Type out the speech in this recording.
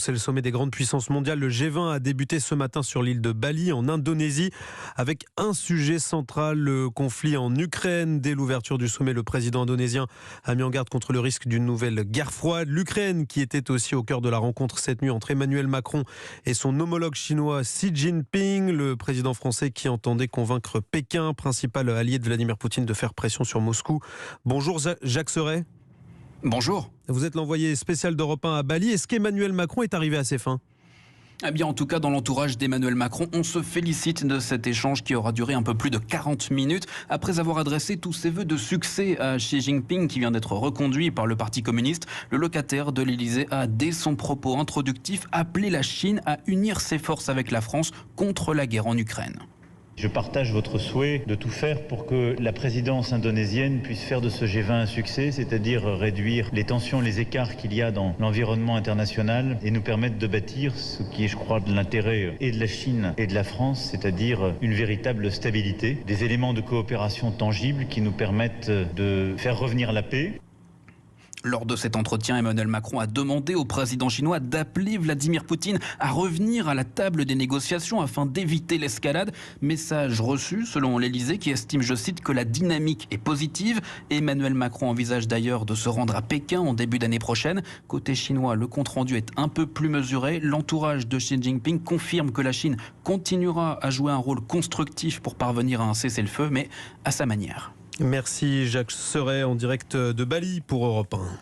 C'est le sommet des grandes puissances mondiales. Le G20 a débuté ce matin sur l'île de Bali, en Indonésie, avec un sujet central, le conflit en Ukraine. Dès l'ouverture du sommet, le président indonésien a mis en garde contre le risque d'une nouvelle guerre froide. L'Ukraine, qui était aussi au cœur de la rencontre cette nuit entre Emmanuel Macron et son homologue chinois Xi Jinping, le président français qui entendait convaincre Pékin, principal allié de Vladimir Poutine, de faire pression sur Moscou. Bonjour Jacques Serret. Bonjour. Vous êtes l'envoyé spécial d'Europe 1 à Bali. Est-ce qu'Emmanuel Macron est arrivé à ses fins ? Eh bien, en tout cas, dans l'entourage d'Emmanuel Macron, on se félicite de cet échange qui aura duré un peu plus de 40 minutes. Après avoir adressé tous ses vœux de succès à Xi Jinping, qui vient d'être reconduit par le Parti communiste, le locataire de l'Elysée a, dès son propos introductif, appelé la Chine à unir ses forces avec la France contre la guerre en Ukraine. Je partage votre souhait de tout faire pour que la présidence indonésienne puisse faire de ce G20 un succès, c'est-à-dire réduire les tensions, les écarts qu'il y a dans l'environnement international et nous permettre de bâtir ce qui est, je crois, de l'intérêt et de la Chine et de la France, c'est-à-dire une véritable stabilité, des éléments de coopération tangibles qui nous permettent de faire revenir la paix. Lors de cet entretien, Emmanuel Macron a demandé au président chinois d'appeler Vladimir Poutine à revenir à la table des négociations afin d'éviter l'escalade. Message reçu selon l'Elysée qui estime, je cite, que la dynamique est positive. Emmanuel Macron envisage d'ailleurs de se rendre à Pékin en début d'année prochaine. Côté chinois, le compte-rendu est un peu plus mesuré. L'entourage de Xi Jinping confirme que la Chine continuera à jouer un rôle constructif pour parvenir à un cessez-le-feu, mais à sa manière. Merci Jacques Serret en direct de Bali pour Europe 1.